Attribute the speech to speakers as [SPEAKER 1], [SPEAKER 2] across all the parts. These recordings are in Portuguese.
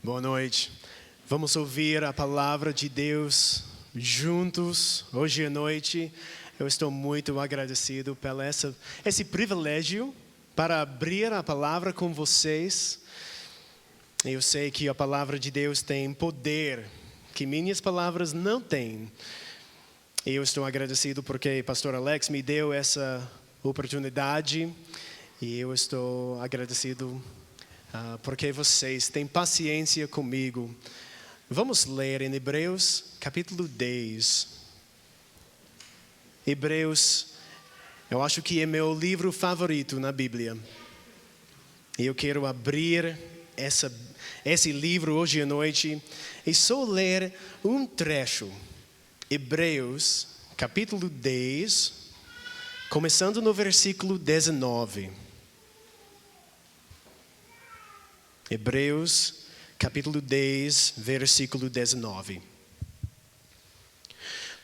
[SPEAKER 1] Boa noite. Vamos ouvir a palavra de Deus juntos hoje à noite. Eu estou muito agradecido pelo esse privilégio para abrir a palavra com vocês. Eu sei que a palavra de Deus tem poder que minhas palavras não têm. E eu estou agradecido porque o pastor Alex me deu essa oportunidade. E eu estou agradecido porque vocês têm paciência comigo. Vamos ler em Hebreus capítulo 10. Hebreus, eu acho que é meu livro favorito na Bíblia. E eu quero abrir esse livro hoje à noite e só ler um trecho. Hebreus capítulo 10, começando no versículo 19. Hebreus, capítulo 10, versículo 19.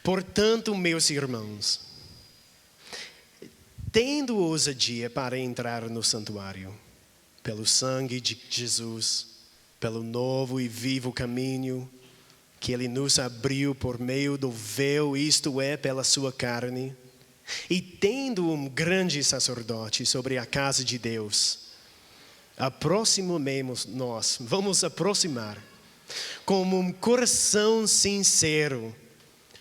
[SPEAKER 1] Portanto, meus irmãos, tendo ousadia para entrar no santuário, pelo sangue de Jesus, pelo novo e vivo caminho que Ele nos abriu por meio do véu, isto é, pela sua carne, e tendo um grande sacerdote sobre a casa de Deus, vamos aproximar com um coração sincero,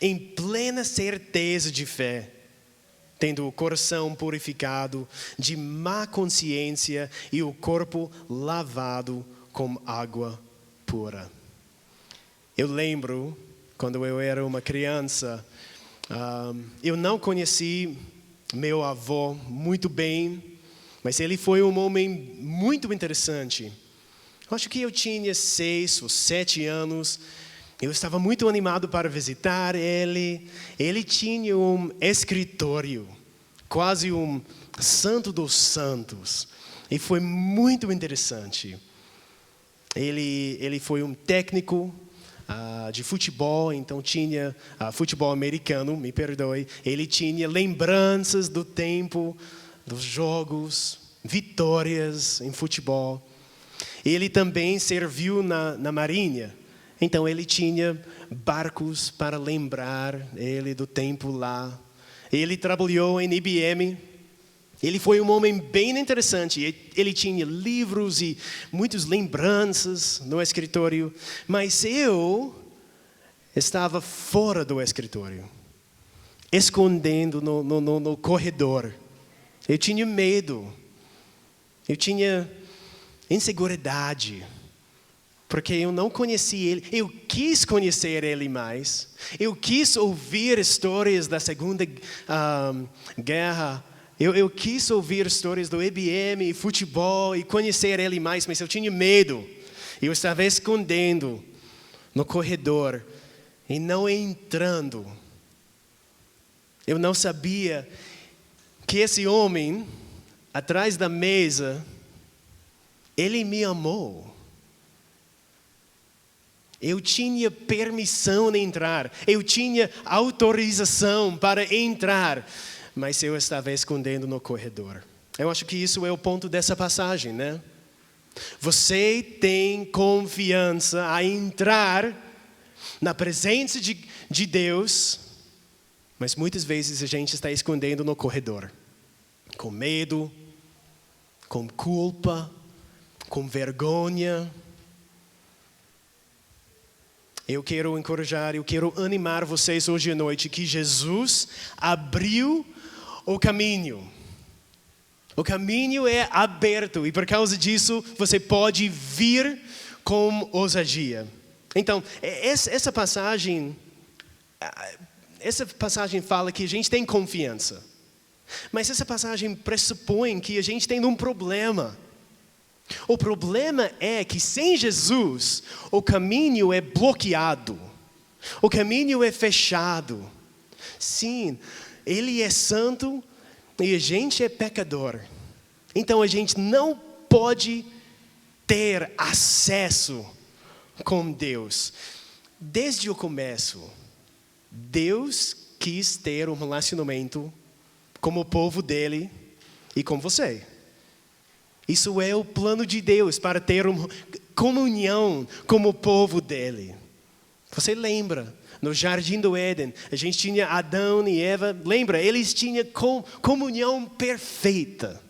[SPEAKER 1] em plena certeza de fé, tendo o coração purificado de má consciência e o corpo lavado com água pura. Eu lembro, quando eu era uma criança, eu não conheci meu avô muito bem, mas ele foi um homem muito interessante. Eu acho que eu tinha 6 ou 7 anos. Eu estava muito animado para visitar ele. Ele tinha um escritório, quase um santo dos santos. E foi muito interessante. Ele foi um técnico de futebol, então tinha futebol americano, me perdoe. Ele tinha lembranças do tempo dos jogos, vitórias em futebol. Ele também serviu na marinha. Então ele tinha barcos para lembrar ele do tempo lá. Ele trabalhou em IBM. Ele foi um homem bem interessante. Ele tinha livros e muitas lembranças no escritório. Mas eu estava fora do escritório, escondendo no corredor. Eu tinha medo. Eu tinha inseguridade. Porque eu não conhecia ele. Eu quis conhecer ele mais. Eu quis ouvir histórias da Segunda Guerra. Eu quis ouvir histórias do IBM e futebol e conhecer ele mais. Mas eu tinha medo. Eu estava escondendo no corredor e não entrando. Eu não sabia que esse homem, atrás da mesa, ele me amou. Eu tinha permissão de entrar. Eu tinha autorização para entrar. Mas eu estava escondendo no corredor. Eu acho que isso é o ponto dessa passagem, né? Você tem confiança a entrar na presença de Deus, mas muitas vezes a gente está escondendo no corredor. Com medo, com culpa, com vergonha. Eu quero encorajar, eu quero animar vocês hoje à noite que Jesus abriu o caminho. O caminho é aberto e por causa disso você pode vir com ousadia. Então, essa passagem fala que a gente tem confiança. Mas essa passagem pressupõe que a gente tem um problema. O problema é que sem Jesus, o caminho é bloqueado. O caminho é fechado. Sim, Ele é santo e a gente é pecador. Então a gente não pode ter acesso com Deus. Desde o começo, Deus quis ter um relacionamento com o povo dele e com você. Isso é o plano de Deus para ter comunhão como povo dele. Você lembra? No Jardim do Éden, a gente tinha Adão e Eva. Lembra? Eles tinham comunhão perfeita.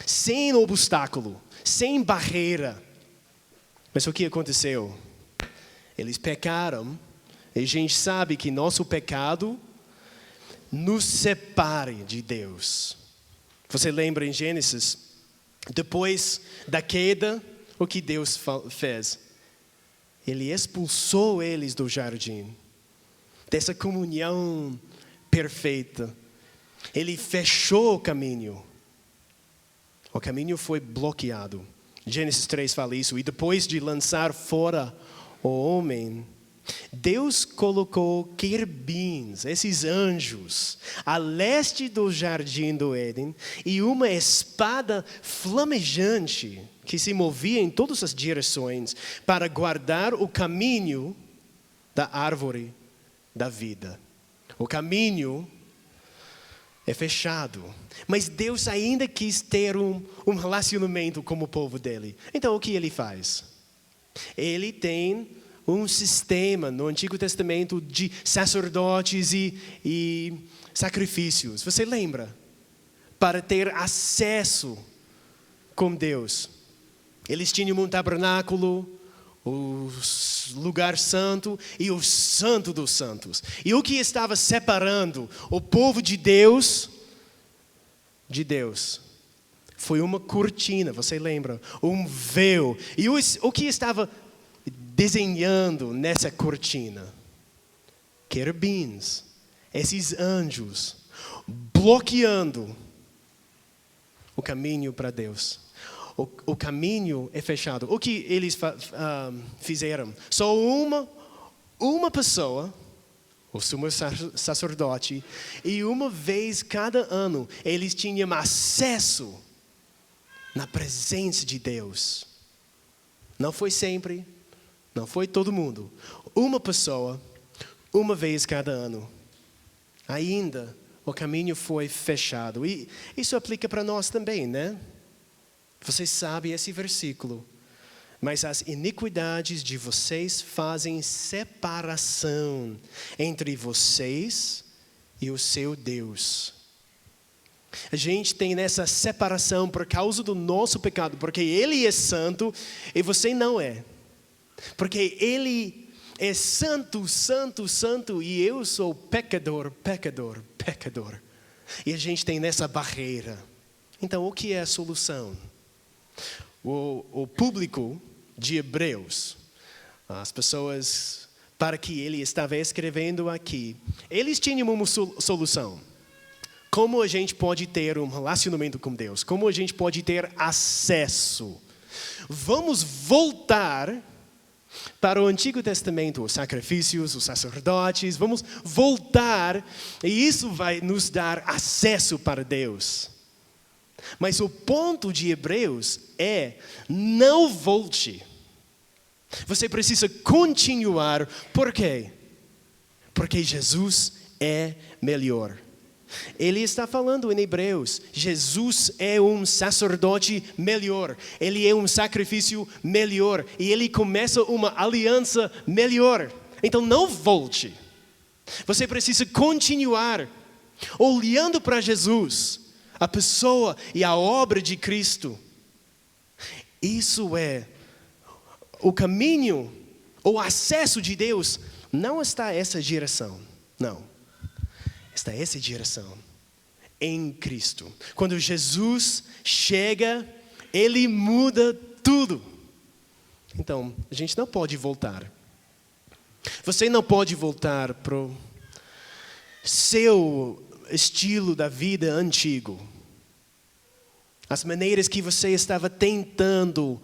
[SPEAKER 1] Sem obstáculo, sem barreira. Mas o que aconteceu? Eles pecaram. E a gente sabe que nosso pecado nos separa de Deus. Você lembra em Gênesis? Depois da queda, o que Deus fez? Ele expulsou eles do jardim. Dessa comunhão perfeita. Ele fechou o caminho. O caminho foi bloqueado. Gênesis 3 fala isso. E depois de lançar fora o homem, Deus colocou querubins, esses anjos, a leste do jardim do Éden, e uma espada flamejante que se movia em todas as direções para guardar o caminho da árvore da vida. O caminho é fechado, mas Deus ainda quis ter um relacionamento com o povo dele. Então o que ele faz? Ele tem um sistema no Antigo Testamento de sacerdotes e sacrifícios. Você lembra? Para ter acesso com Deus. Eles tinham um tabernáculo, o lugar santo e o santo dos santos. E o que estava separando o povo de Deus foi uma cortina, você lembra? Um véu. E o que estava desenhando nessa cortina? Querubins, esses anjos, bloqueando o caminho para Deus. O caminho é fechado. O que eles fizeram? Só uma pessoa, o sumo sacerdote, e uma vez cada ano, eles tinham acesso na presença de Deus. Não foi sempre, não foi todo mundo. Uma pessoa, uma vez cada ano. Ainda o caminho foi fechado. E isso aplica para nós também, né? Você sabe esse versículo. Mas as iniquidades de vocês fazem separação entre vocês e o seu Deus. A gente tem essa separação por causa do nosso pecado. Porque Ele é santo e você não é. Porque Ele é santo, santo, santo. E eu sou pecador, pecador, pecador. E a gente tem essa barreira. Então o que é a solução? O público de Hebreus, as pessoas para que ele estava escrevendo aqui, eles tinham uma solução. Como a gente pode ter um relacionamento com Deus? Como a gente pode ter acesso? Vamos voltar para o Antigo Testamento, os sacrifícios, os sacerdotes, vamos voltar e isso vai nos dar acesso para Deus. Mas o ponto de Hebreus é, não volte. Você precisa continuar. Por quê? Porque Jesus é melhor. Ele está falando em Hebreus, Jesus é um sacerdote melhor. Ele é um sacrifício melhor. E ele começa uma aliança melhor. Então não volte. Você precisa continuar olhando para Jesus, a pessoa e a obra de Cristo. Isso é o caminho, o acesso de Deus. Não está essa direção, não. Está essa direção em Cristo. Quando Jesus chega, Ele muda tudo. Então, a gente não pode voltar. Você não pode voltar para o seu estilo da vida antigo. As maneiras que você estava tentando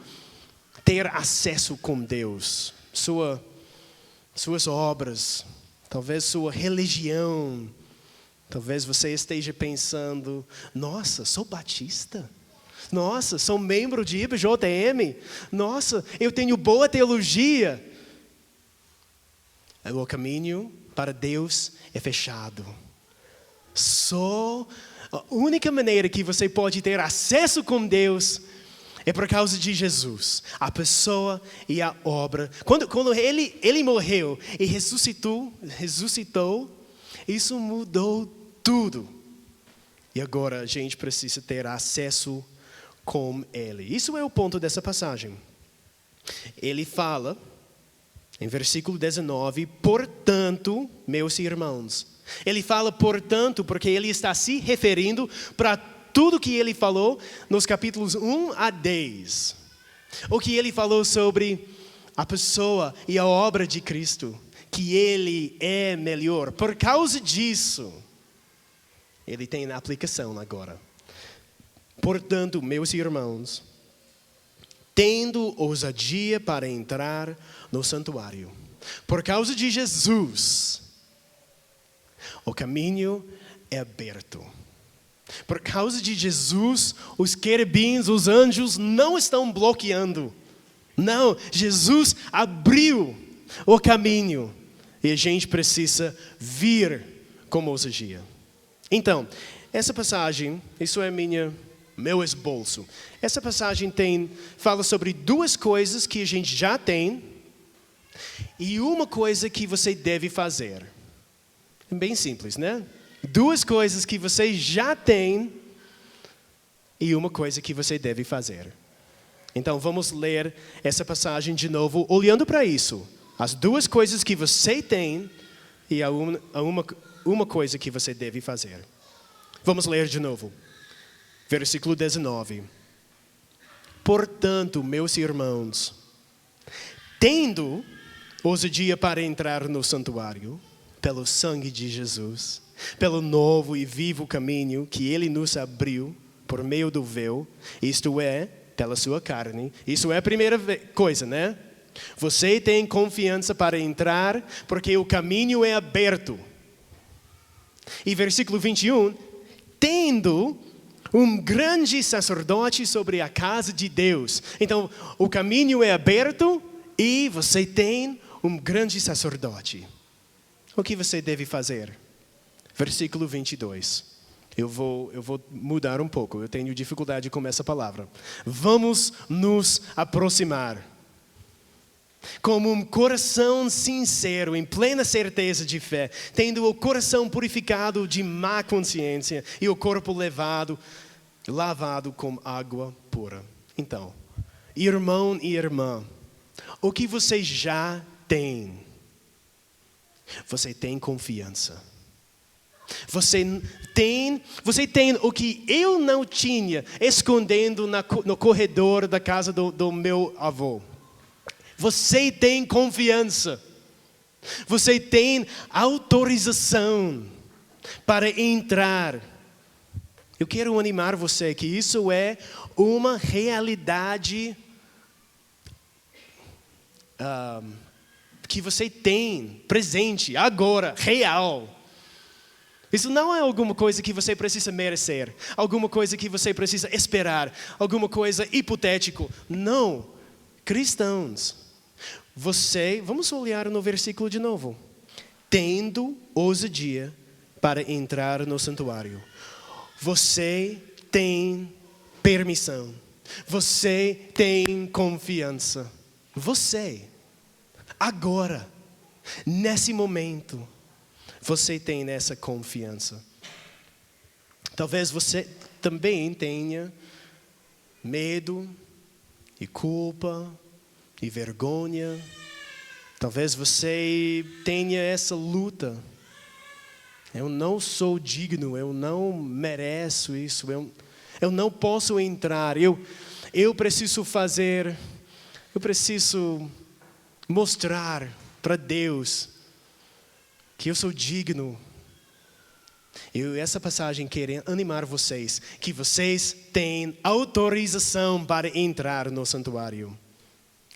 [SPEAKER 1] ter acesso com Deus. Suas obras. Talvez sua religião. Talvez você esteja pensando, nossa, sou batista. Nossa, sou membro de IBJM. Nossa, eu tenho boa teologia. O caminho para Deus é fechado. Só a única maneira que você pode ter acesso com Deus É por causa de Jesus, a pessoa e a obra. Quando ele morreu e ressuscitou, isso mudou tudo. E agora a gente precisa ter acesso com Ele. Isso é o ponto dessa passagem. Ele fala, em versículo 19, portanto, meus irmãos. Ele fala portanto porque ele está se referindo para tudo que ele falou nos capítulos 1 a 10. O que ele falou sobre a pessoa e a obra de Cristo, que ele é melhor. Por causa disso, ele tem a aplicação agora. Portanto, meus irmãos, tendo ousadia para entrar no santuário, por causa de Jesus, o caminho é aberto. Por causa de Jesus, os querubins, os anjos não estão bloqueando. Não, Jesus abriu o caminho e a gente precisa vir com ousadia. Então, essa passagem, isso é meu esboço. Essa passagem fala sobre duas coisas que a gente já tem e uma coisa que você deve fazer. É bem simples, né? Duas coisas que você já tem e uma coisa que você deve fazer. Então, vamos ler essa passagem de novo, olhando para isso. As duas coisas que você tem e uma coisa que você deve fazer. Vamos ler de novo. Versículo 19. Portanto, meus irmãos, tendo ousadia para entrar no santuário, pelo sangue de Jesus, pelo novo e vivo caminho que Ele nos abriu por meio do véu, isto é, pela sua carne. Isso é a primeira coisa, né? Você tem confiança para entrar porque o caminho é aberto. E versículo 21, tendo um grande sacerdote sobre a casa de Deus. Então, o caminho é aberto e você tem um grande sacerdote. O que você deve fazer? Versículo 22. Eu vou mudar um pouco, eu tenho dificuldade com essa palavra. Vamos nos aproximar. Como um coração sincero, em plena certeza de fé, tendo o coração purificado de má consciência e o corpo lavado com água pura. Então, irmão e irmã, o que você já tem? Você tem confiança. Você tem o que eu não tinha, escondendo no corredor da casa do meu avô. Você tem confiança. Você tem autorização para entrar. Eu quero animar você que isso é uma realidade que você tem presente, agora, real. Isso não é alguma coisa que você precisa merecer, alguma coisa que você precisa esperar, alguma coisa hipotética. Não, cristãos. Vamos olhar no versículo de novo. Tendo ousadia para entrar no santuário. Você tem permissão. Você tem confiança. Você, agora, nesse momento, você tem essa confiança. Talvez você também tenha medo e culpa e vergonha. Talvez você tenha essa luta. Eu não sou digno, eu não mereço isso, eu não posso entrar, eu preciso mostrar para Deus que eu sou digno. Essa passagem quer animar vocês, que vocês têm autorização para entrar no santuário.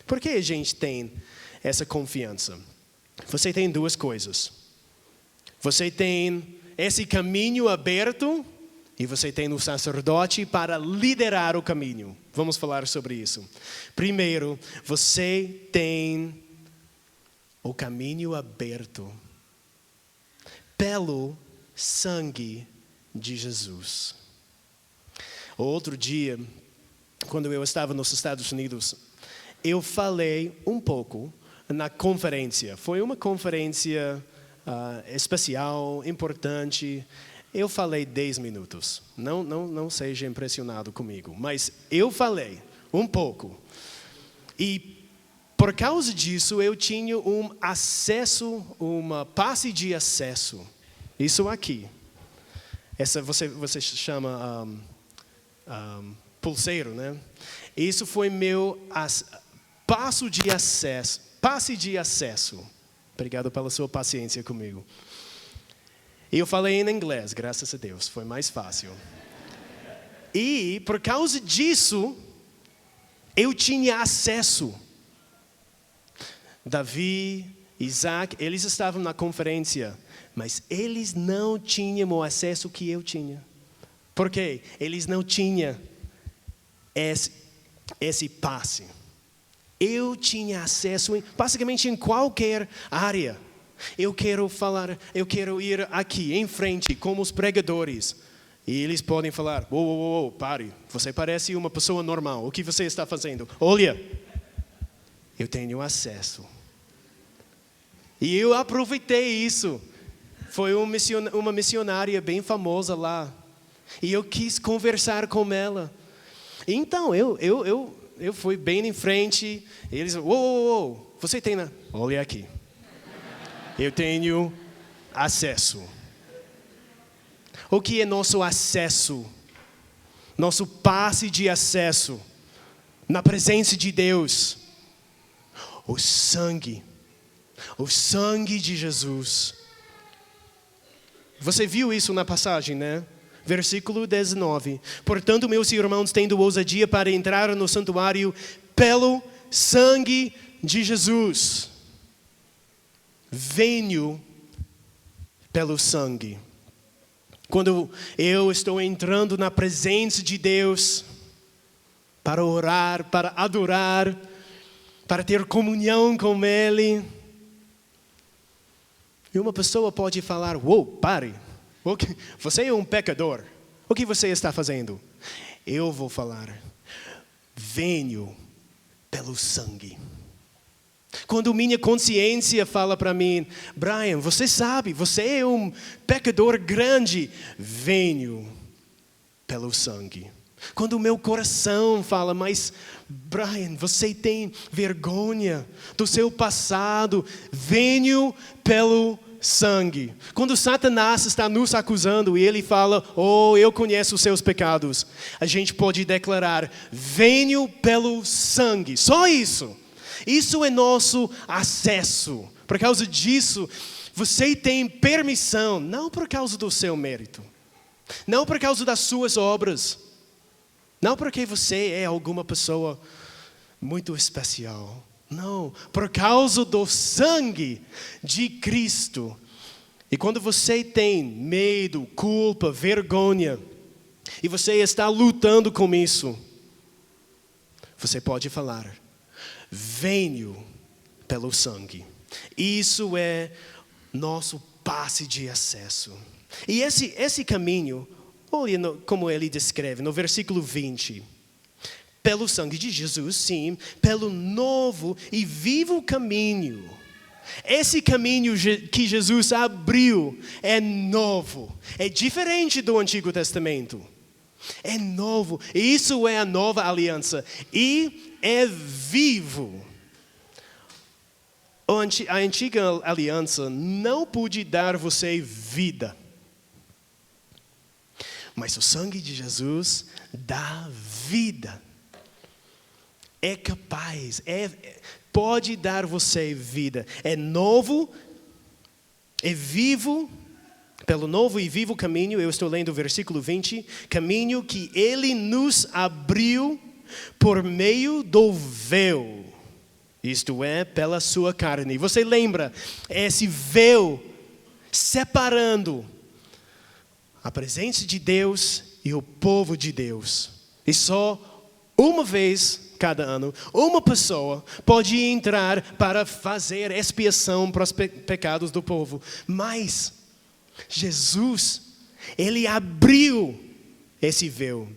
[SPEAKER 1] Por que a gente tem essa confiança? Você tem duas coisas. Você tem esse caminho aberto e você tem o sacerdote para liderar o caminho. Vamos falar sobre isso. Primeiro, você tem o caminho aberto pelo sangue de Jesus. Outro dia, quando eu estava nos Estados Unidos, eu falei um pouco na conferência. Foi uma conferência especial, importante. Eu falei 10 minutos. Não seja impressionado comigo, mas eu falei um pouco. E por causa disso, eu tinha uma passe de acesso. Isso aqui. Essa você chama pulseiro, né? Isso foi meu passe de acesso. Obrigado pela sua paciência comigo. E eu falei em inglês, graças a Deus, foi mais fácil. E por causa disso, eu tinha acesso. Davi, Isaac, eles estavam na conferência, mas eles não tinham o acesso que eu tinha. Por quê? Eles não tinham esse passe. Eu tinha acesso basicamente em qualquer área. Eu quero ir aqui em frente como os pregadores. E eles podem falar, pare, você parece uma pessoa normal, o que você está fazendo? Olha, eu tenho acesso. E eu aproveitei isso. Foi uma missionária bem famosa lá. E eu quis conversar com ela. Então, eu fui bem em frente. E eles, você tem, né? Olha aqui. Eu tenho acesso. O que é nosso acesso? Nosso passe de acesso na presença de Deus. O sangue de Jesus. Você viu isso na passagem, né? Versículo 19. Portanto, meus irmãos, tendo ousadia para entrar no santuário pelo sangue de Jesus. Venho pelo sangue. Quando eu estou entrando na presença de Deus, para orar, para adorar, para ter comunhão com Ele. E uma pessoa pode falar, pare, você é um pecador, o que você está fazendo? Eu vou falar, venho pelo sangue. Quando minha consciência fala para mim, Brian, você sabe, você é um pecador grande, venho pelo sangue. Quando o meu coração fala, mas Brian, você tem vergonha do seu passado, venho pelo sangue. Quando Satanás está nos acusando e ele fala, eu conheço os seus pecados, a gente pode declarar, venho pelo sangue. Só isso. Isso é nosso acesso. Por causa disso, você tem permissão, não por causa do seu mérito, não por causa das suas obras, não porque você é alguma pessoa muito especial. Não, por causa do sangue de Cristo. E quando você tem medo, culpa, vergonha, e você está lutando com isso, você pode falar, venho pelo sangue. Isso é nosso passe de acesso. E esse caminho, olha como ele descreve no versículo 20. Pelo sangue de Jesus, sim, pelo novo e vivo caminho. Esse caminho que Jesus abriu é novo, é diferente do Antigo Testamento. É novo, e isso é a nova aliança, e é vivo. A antiga aliança não pôde dar você vida. Mas o sangue de Jesus dá vida. É capaz, pode dar você vida. É novo, é vivo, pelo novo e vivo caminho. Eu estou lendo o versículo 20. Caminho que Ele nos abriu por meio do véu. Isto é, pela sua carne. Você lembra esse véu separando a presença de Deus e o povo de Deus. E só uma vez cada ano, uma pessoa pode entrar para fazer expiação para os pecados do povo. Mas Jesus, Ele abriu esse véu.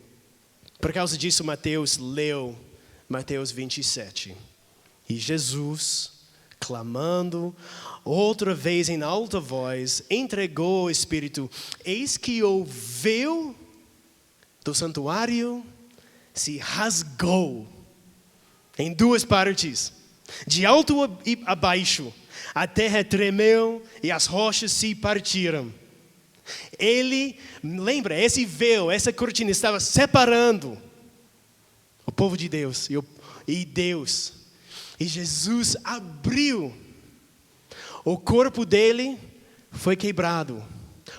[SPEAKER 1] Por causa disso, Mateus leu Mateus 27. E Jesus, clamando outra vez em alta voz, entregou o Espírito. Eis que o véu do santuário se rasgou em duas partes, de alto a baixo. A terra tremeu e as rochas se partiram. Lembra, esse véu, essa cortina estava separando o povo de Deus e Deus. E Jesus abriu. O corpo dele foi quebrado.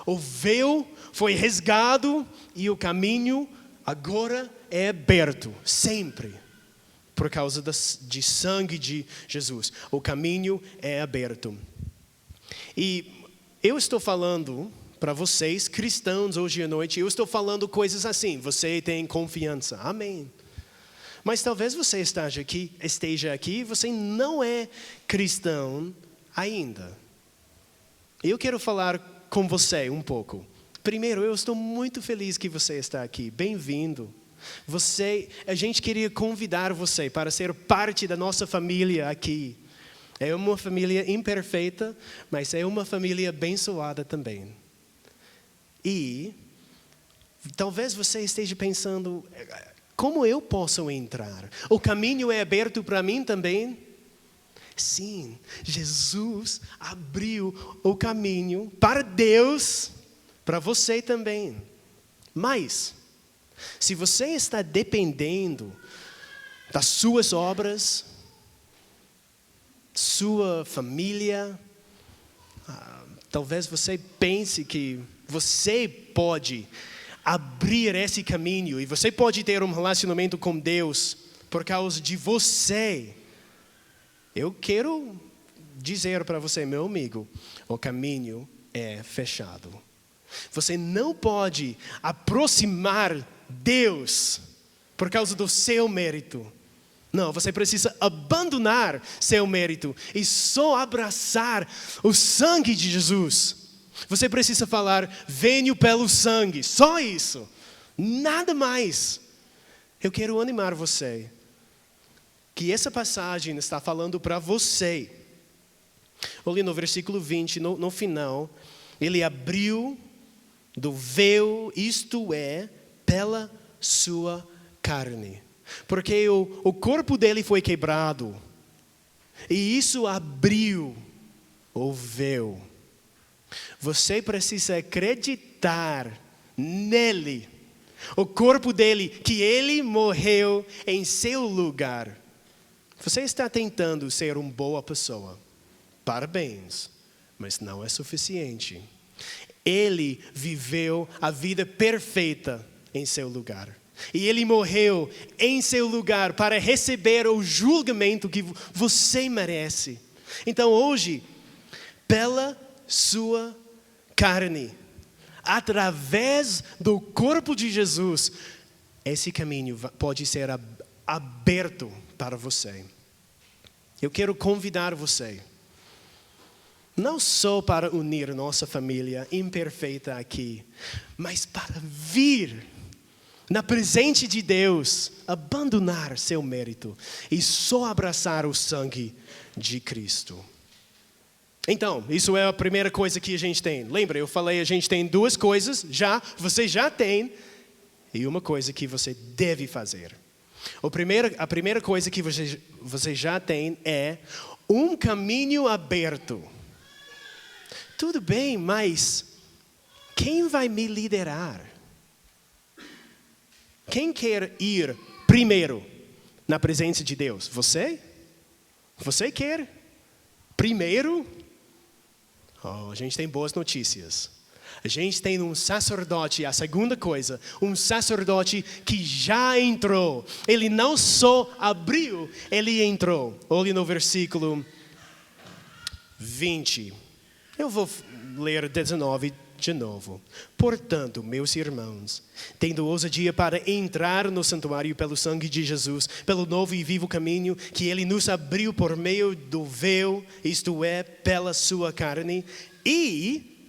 [SPEAKER 1] O véu foi rasgado e o caminho agora é aberto, sempre. Por causa de sangue de Jesus. O caminho é aberto. E eu estou falando para vocês, cristãos, hoje à noite, eu estou falando coisas assim. Você tem confiança. Amém. Mas talvez você esteja aqui e você não é cristão ainda. Eu quero falar com você um pouco. Primeiro, eu estou muito feliz que você está aqui. Bem-vindo. A gente queria convidar você para ser parte da nossa família aqui. É uma família imperfeita, mas é uma família abençoada também. E talvez você esteja pensando, como eu posso entrar? O caminho é aberto para mim também? Sim, Jesus abriu o caminho para Deus, para você também. Mas se você está dependendo das suas obras, sua família, talvez você pense que você pode abrir esse caminho e você pode ter um relacionamento com Deus por causa de você. Eu quero dizer para você, meu amigo, o caminho é fechado. Você não pode aproximar Deus por causa do seu mérito. Não, você precisa abandonar seu mérito e só abraçar o sangue de Jesus. Você precisa falar, venho pelo sangue, só isso, nada mais. Eu quero animar você, que essa passagem está falando para você. Olha no versículo 20, no final, ele abriu do véu, isto é, pela sua carne. Porque o corpo dele foi quebrado. E isso abriu o véu. Você precisa acreditar nele. O corpo dele, que ele morreu em seu lugar. Você está tentando ser uma boa pessoa. Parabéns. Mas não é suficiente. Ele viveu a vida perfeita em seu lugar. E ele morreu em seu lugar para receber o julgamento que você merece. Então hoje, pela sua carne, através do corpo de Jesus, esse caminho pode ser aberto para você. Eu quero convidar você, não só para unir nossa família imperfeita aqui, mas para vir na presença de Deus, abandonar seu mérito e só abraçar o sangue de Cristo. Então, isso é a primeira coisa que a gente tem. Lembra, eu falei, a gente tem duas coisas, você já tem, e uma coisa que você deve fazer. A primeira coisa que você já tem é um caminho aberto. Tudo bem, mas quem vai me liderar? Quem quer ir primeiro na presença de Deus? Você? Você quer primeiro? A gente tem boas notícias. A gente tem um sacerdote, a segunda coisa, um sacerdote que já entrou. Ele não só abriu, ele entrou. Olhe no versículo 20. Eu vou ler 19 de novo. Portanto, meus irmãos, tendo ousadia para entrar no santuário pelo sangue de Jesus, pelo novo e vivo caminho que ele nos abriu por meio do véu, isto é, pela sua carne, e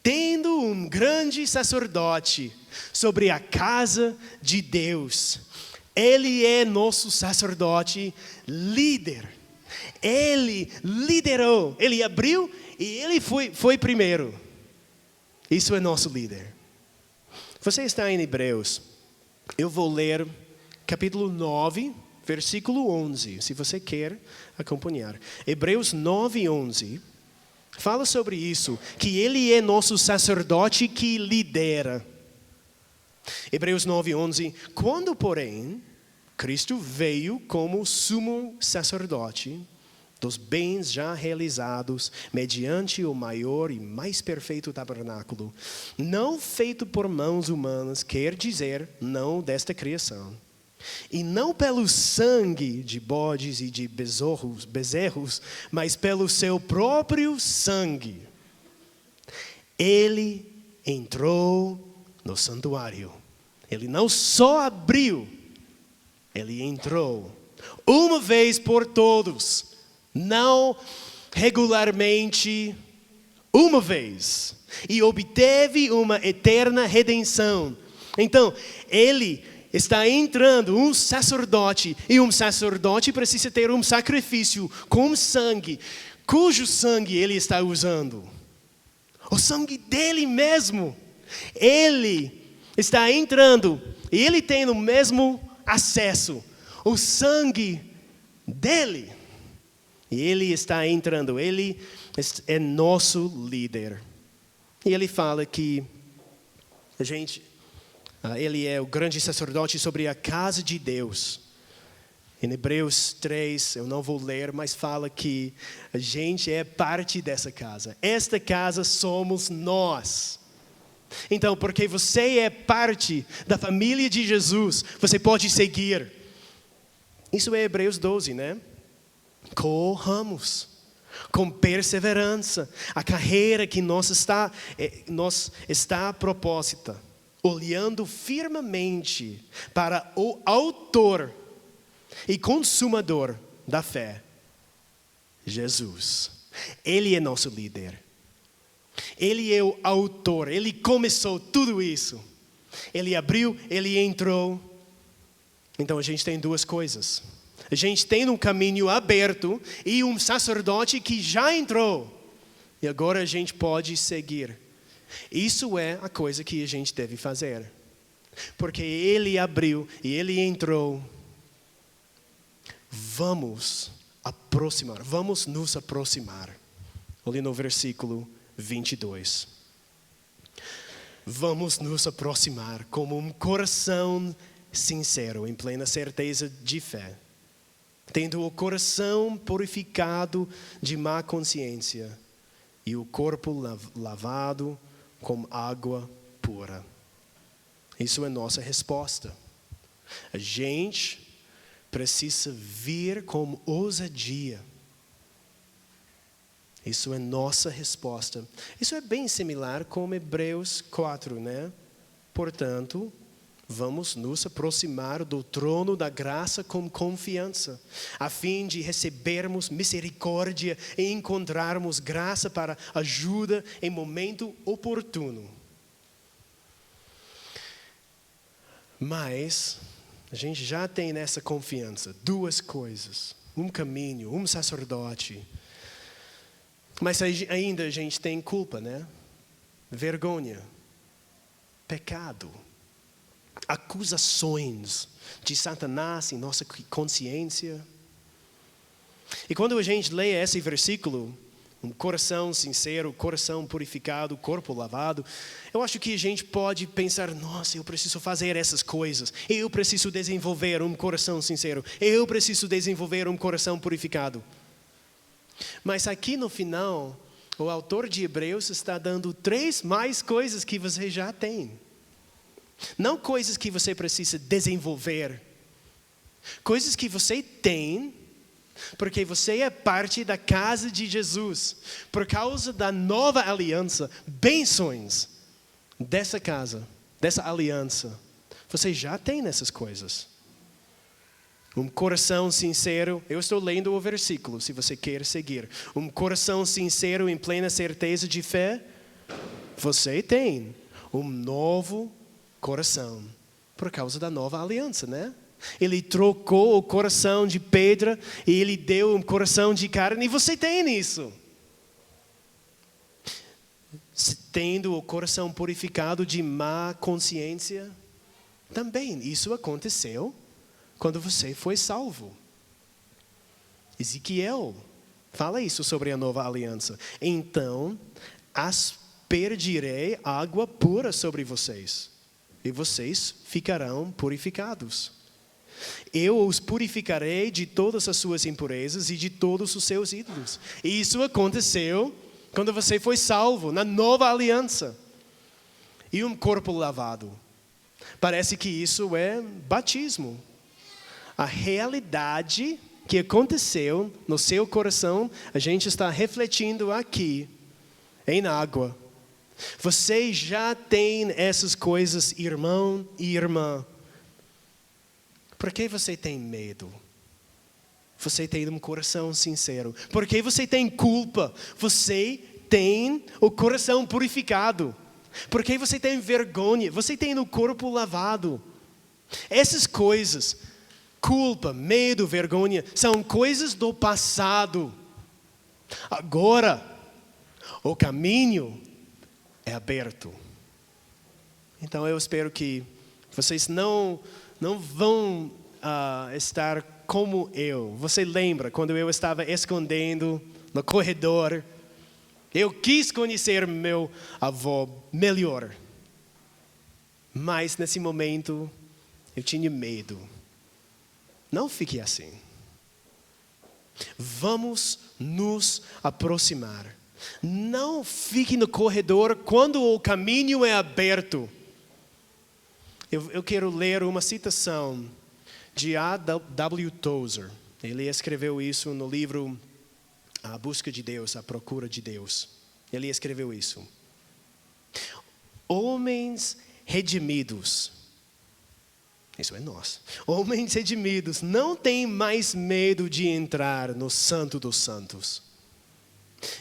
[SPEAKER 1] tendo um grande sacerdote sobre a casa de Deus. Ele é nosso sacerdote líder. Ele liderou, ele abriu e ele foi primeiro. Isso é nosso líder. Você está em Hebreus. Eu vou ler capítulo 9, versículo 11, se você quer acompanhar. Hebreus 9, 11. Fala sobre isso, que ele é nosso sacerdote que lidera. Hebreus 9, 11. Quando, porém, Cristo veio como sumo sacerdote dos bens já realizados mediante o maior e mais perfeito tabernáculo, não feito por mãos humanas, quer dizer, não desta criação, e não pelo sangue de bodes e de bezerros, mas pelo seu próprio sangue, ele entrou no santuário. Ele não só abriu, ele entrou uma vez por todos, não regularmente, uma vez, e obteve uma eterna redenção. Então, ele está entrando, um sacerdote, e um sacerdote precisa ter um sacrifício com sangue, cujo sangue ele está usando? O sangue dele mesmo. Ele está entrando, e ele tem o mesmo acesso, o sangue dele. E ele está entrando, ele é nosso líder. E ele fala que ele é o grande sacerdote sobre a casa de Deus. Em Hebreus 3, eu não vou ler, mas fala que a gente é parte dessa casa. Esta casa somos nós. Então, porque você é parte da família de Jesus, você pode seguir. Isso é Hebreus 12, né? Corramos com perseverança a carreira que nos está proposta, olhando firmemente para o autor e consumador da fé, Jesus. Ele é nosso líder. Ele é o autor, ele começou tudo isso. Ele abriu, ele entrou. Então a gente tem duas coisas. A gente tem um caminho aberto e um sacerdote que já entrou. E agora a gente pode seguir. Isso é a coisa que a gente deve fazer. Porque ele abriu e ele entrou. Vamos nos aproximar. Olha no versículo 22. Vamos nos aproximar com um coração sincero, em plena certeza de fé, tendo o coração purificado de má consciência e o corpo lavado com água pura. Isso é nossa resposta. A gente precisa vir com ousadia. Isso é nossa resposta. Isso é bem similar com Hebreus 4, né? Portanto, vamos nos aproximar do trono da graça com confiança, a fim de recebermos misericórdia e encontrarmos graça para ajuda em momento oportuno. Mas a gente já tem nessa confiança duas coisas: um caminho, um sacerdote. Mas ainda a gente tem culpa, né? Vergonha, pecado, acusações de Satanás em nossa consciência. E quando a gente lê esse versículo, um coração sincero, coração purificado, corpo lavado, eu acho que a gente pode pensar: nossa, eu preciso fazer essas coisas, eu preciso desenvolver um coração sincero, eu preciso desenvolver um coração purificado. Mas aqui no final, o autor de Hebreus está dando 3 mais coisas que você já tem. Não coisas que você precisa desenvolver. Coisas que você tem, porque você é parte da casa de Jesus. Por causa da nova aliança, bênçãos dessa casa, dessa aliança. Você já tem essas coisas. Um coração sincero, eu estou lendo o versículo, se você quer seguir. Um coração sincero em plena certeza de fé, você tem um novo coração por causa da nova aliança, né? Ele trocou o coração de pedra e Ele deu um coração de carne. E você tem isso. Tendo o coração purificado de má consciência, também isso aconteceu quando você foi salvo. Ezequiel fala isso sobre a nova aliança. Então, aspergirei água pura sobre vocês, e vocês ficarão purificados. Eu os purificarei de todas as suas impurezas e de todos os seus ídolos. E isso aconteceu quando você foi salvo, na nova aliança. E um corpo lavado. Parece que isso é batismo. A realidade que aconteceu no seu coração, a gente está refletindo aqui, em água. Você já tem essas coisas, irmão e irmã. Por que você tem medo? Você tem um coração sincero. Por que você tem culpa? Você tem o coração purificado. Por que você tem vergonha? Você tem o corpo lavado. Essas coisas, culpa, medo, vergonha, são coisas do passado. Agora, o caminho é aberto. Então eu espero que vocês não vão estar como eu. Você lembra quando eu estava escondendo no corredor? Eu quis conhecer meu avô melhor. Mas nesse momento eu tinha medo. Não fique assim. Vamos nos aproximar. Não fique no corredor quando o caminho é aberto. Eu quero ler uma citação de A.W. Tozer. Ele escreveu isso no livro A Busca de Deus, A Procura de Deus. Ele escreveu isso. Homens redimidos, isso é nós. Homens redimidos não têm mais medo de entrar no Santo dos Santos.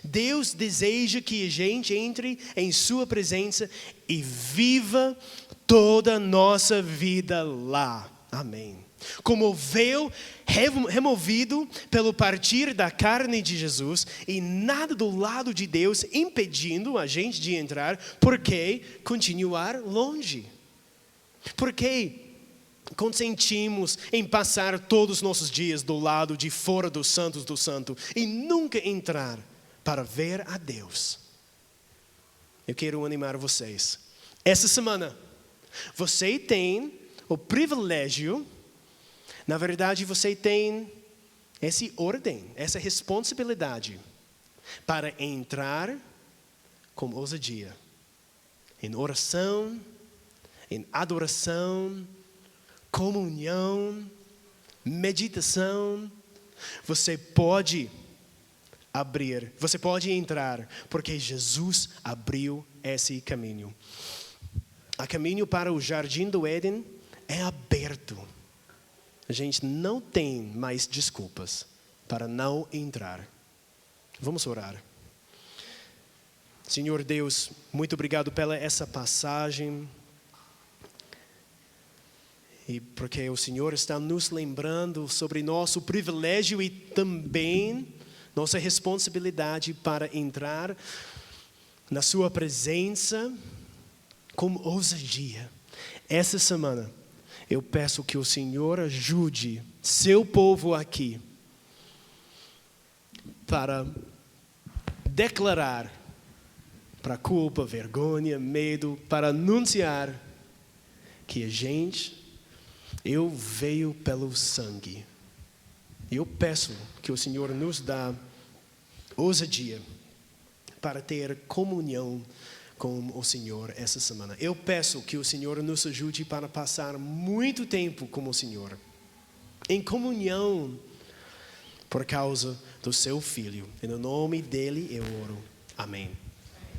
[SPEAKER 1] Deus deseja que a gente entre em sua presença e viva toda a nossa vida lá. Amém. Como o véu removido pelo partir da carne de Jesus, e nada do lado de Deus impedindo a gente de entrar, por que continuar longe? Por que consentimos em passar todos os nossos dias do lado de fora dos santos do santo e nunca entrar para ver a Deus? Eu quero animar vocês. Essa semana, você tem o privilégio, na verdade você tem essa ordem, essa responsabilidade para entrar com ousadia, em oração, em adoração, comunhão, meditação. Você pode abrir, você pode entrar, porque Jesus abriu esse caminho. O caminho para o Jardim do Éden é aberto. A gente não tem mais desculpas para não entrar. Vamos orar. Senhor Deus, muito obrigado pela essa passagem. E porque o Senhor está nos lembrando sobre nosso privilégio e também nossa responsabilidade para entrar na sua presença com ousadia. Essa semana, eu peço que o Senhor ajude seu povo aqui para declarar para culpa, vergonha, medo, para anunciar que eu veio pelo sangue. Eu peço que o Senhor nos dá ousadia para ter comunhão com o Senhor essa semana. Eu peço que o Senhor nos ajude para passar muito tempo com o Senhor, em comunhão, por causa do seu Filho. E no nome dele eu oro. Amém.